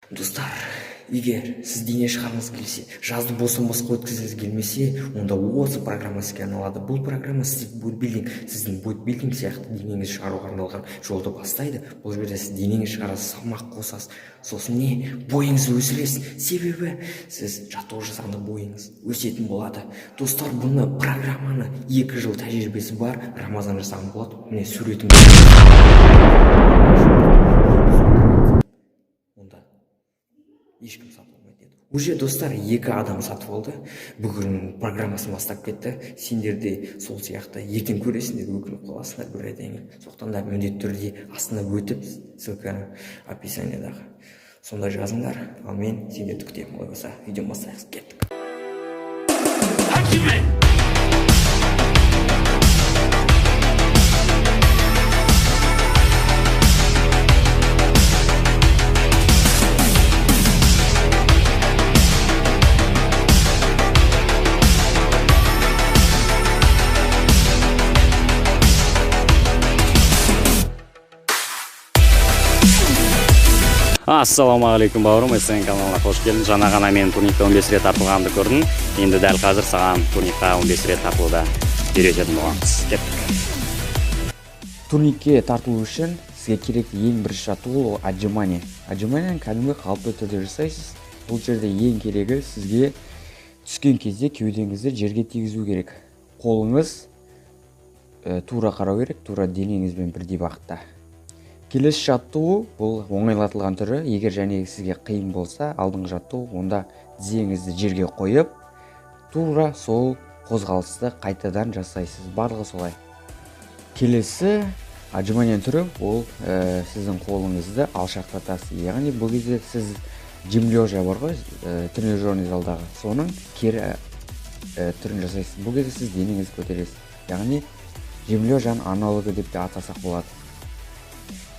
Достар, егер сіз дене шығарғыңыз келсе, жазды босқа өткізгіңіз келмесе, онда осы программа сізге арналады. Бұл программа сіздің бодибилдинг сияқты денеңізді шығаруға арналған жолды бастайды. Бұл жерде сіз денеңізді шығарасыз, салмақ қосасыз, сосын бойыңызды өсіресіз. Себебі сіз жаттығу жасағанда бойыңыз өсетін болады. Достар, бұны программаны 2 жыл тәжірибесі бар, Рамазан жасаған болады. Міне суретім. Ешкім сатып алмайды еді. Уже достар 2 адам сатып алды. Бүгін программасын бастап кетті. Сендер де сол сияқты ертең көресіңдер, өкініп қаласыңдар бір айдан кейін. Сондықтан да міндетті түрде астына өтіп, ссылканы описаниедағы. Сонда жазыңдар. Ал мен сендерді күтемін. Олай болса, видео бастайық. Кеттік. Ассалаумағалейкум бауырым, сенің каналына қош келдің. Жаңа ғана мен турникте 15 рет тартылғанымды көрдің. Енді дәл қазір саған турникқа 15 рет тартылуды үйрететін боламыз. Кеттік. Турникке тартылу үшін сізге керекті ең бірінші жаттығу ол отжимание. Отжиманияны кәдімгі қалыпты түрде жасайсыз. Бұл жерде ең керегі сізге түскен кезде кеудеңізді жерге тигізу керек. Қолыңыз тура қарау керек, тура денеңізбен бірдей бағытта. Келесі жаттығу бұл оңайлатылған түрі. Егер және сізге қиын болса, алдыңғы жаттығу, онда тізеңізді жерге қойып, тура сол қозғалысты қайтадан жасайсыз. Барлығы солай. Келесі отжимание түрі ол сіздің қолыңызды алшақтатасыз. Яғни бұл кезде сіз жим лежа бар ғой, тренажерный залдағы, соның кері түрін жасайсыз. Бұл кезде сіз денеңізді көтересіз. Яғни жим лежаның аналогы деп те атасақ болады.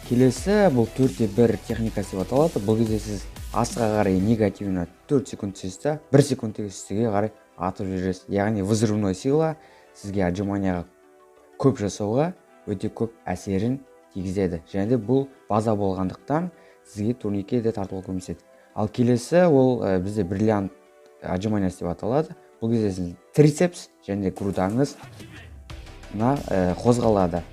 Келесі бұл 4-1 техникасы деп аталады. Бұл кезде сіз астыға қарай негативына 4 секунд түсесіз, 1 секундтегі үстіге қарай атып жүресіз. Яғни взрывной сила сізге отжиманияға көп жасауға өте көп әсерін тигізеді. Және де бұл база болғандықтан сізге турникке де тартылуға көмектеседі. Ал келесі ол бізде бриллиант отжиманиясы деп аталады. Бұл кезде сіз трицепс және грудаңыз қозғалады.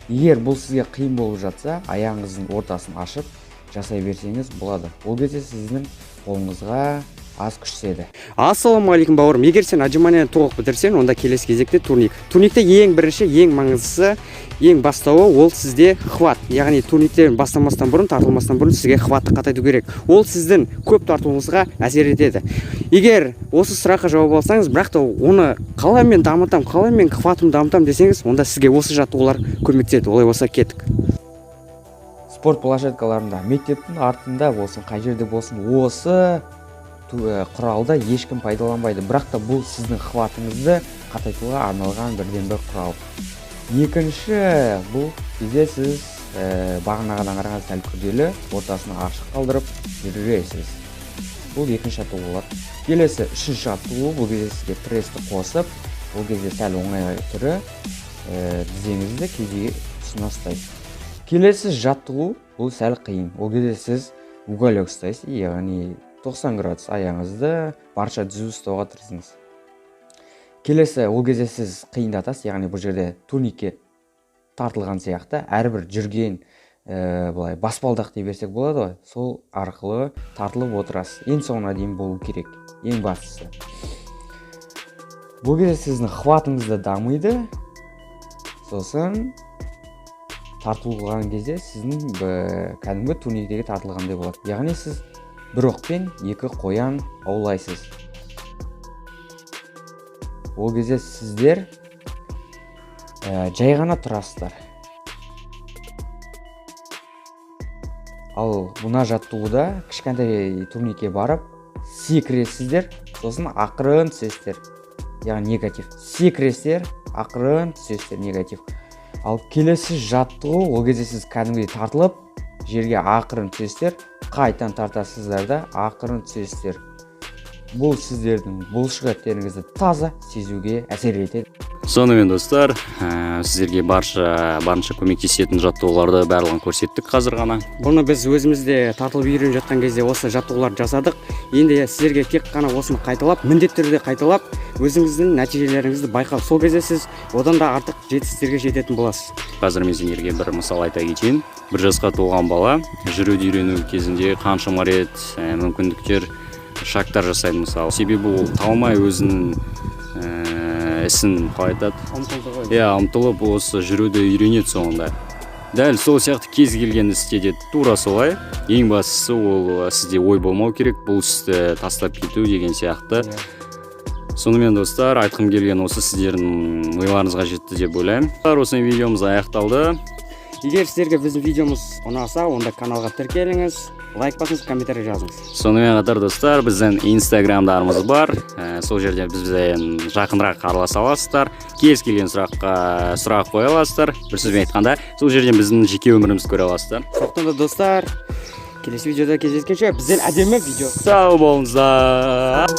Егер бұл сізге қиын болып жатса, аяғыңыздың ортасын ашып жасай берсеңіз болады. Ол кезде сіздің қолыңызға аз күш түседі. Ассалаумағалейкум бауырым. Егер сен отжиманияны толық бітірсең, онда келесі кезекте турник. Турникте ең бірінші, ең маңыздысы, ең бастауы ол сізде хват. Яғни турникте бастамастан бұрын, тартылмастан бұрын сізге хватты қатайту керек. Ол сіздің көп тартуыңызға әсер етеді. Егер осы сұраққа жауап алсаңыз, бірақ та оны қалай мен дамытам, қалай мен хватымды дамытам десеңіз, онда сізге осы жаттығулар көмектеседі. Олай болса кеттік. Спорт площадкаларында, мектептің артында болсын, қай жерде болсын, осы құралды ешкім пайдаланбайды. Бірақ та бұл сіздің хватыңызды қатайтуға арналған бірден-бір құрал. Екінші, бұл кезде сіз бағанағыдан қарағанда сәл күрделі, ортасын ашық қалдырып жүресіз. Бұл екінші жаттығу болады. Келесі үшінші жаттығу, бұл кезде сізге престі қосып, бұл кезде сәл оңай түрі, тізеңізді кеудеге ұстына ұстайсыз. Келесі жаттығу, бұл сәл қиын. Ол кезде сіз уголек ұстайсыз, яғни 90 градус аяғыңызды барша түзу ұстауға тырысыңыз. Келесі, ол кезде сіз қиындатасыз, яғни бұл жерде турникке тартылған сияқты, әрбір жүрген былай баспалдақ дей берсек болады ғой, сол арқылы тартылып отырасыз. Ең соңына дейін болу керек, ең бастысы. Бұл кезде сіздің хватыңызды дамиды, сосын тартылған кезде сіздің кәдімгі турниктегі тартылғандай болады. Яғни сіз бір оқпен 2 қоян аулайсыз. Ол кезде сіздер жай ғана тұрасыздар. Ал мына жаттығуда кішкентай турникке барып секіресіздер, сосын ақырын түсесіздер. Яғни негатив. Секіресіздер, ақырын түсесіздер, негатив. Ал келесі жаттығу, ол кезде сіз кәдімгідей тартылып, жерге ақырын түсесіздер, қайтан тартасыздар да ақырын түсесіздер. Бұл сіздердің бұлшық еттеріңізді таза сезуге әсер етеді. Сонымен достар, сіздерге барынша көмектесетін жаттығуларды барлығын көрсеттік қазір ғана. Бұны біз өзімізде тартылып үйреніп жатқан кезде осы жаттығуларды жасадық. Енді сіздерге тек қана осыны қайталап, міндетті түрде қайталап, өзіңіздің нәтижелеріңізді байқап, сол кезде сіз одан да артық жетістіктерге жететін боласыз. Қазір мен сендерге бір мысал айта кетейін. 1 жасқа толған бала жүруді үйрену кезінде қаншама рет мүмкіндіктер, шагтар жасайды мысалы. Себебі ол талмай өзінің ісін қалай айтады? Ұмтылып осы жүруді үйренеді соңында. Дәл сол сияқты кез келген істе де тура солай. Ең бастысы ол сізде ой болмау керек, бұл істі тастап кету деген сияқты. Сонымен достар, айтқым келген осы, сіздердің ойларыңызға жетті деп ойлаймын. Осы видеомыз аяқталды. Егер сіздерге біздің видеомыз ұнаса, онда каналға тіркеліңіз, лайк басыңыз, комментарий жазыңыз. Сонымен қатар достар, біздің инстаграмдарымыз бар. Сол жерде бізбен жақынырақ араласа аласыздар. Кез келген сұрақ қоя аласыздар. Bir сөзбен айтқанда, сол жерден біздің жеке өмірімізді көре аласыздар. Сондықтан да достар, келесі видеода кездескенше бізден әдемі видео. Сау болыңыздар.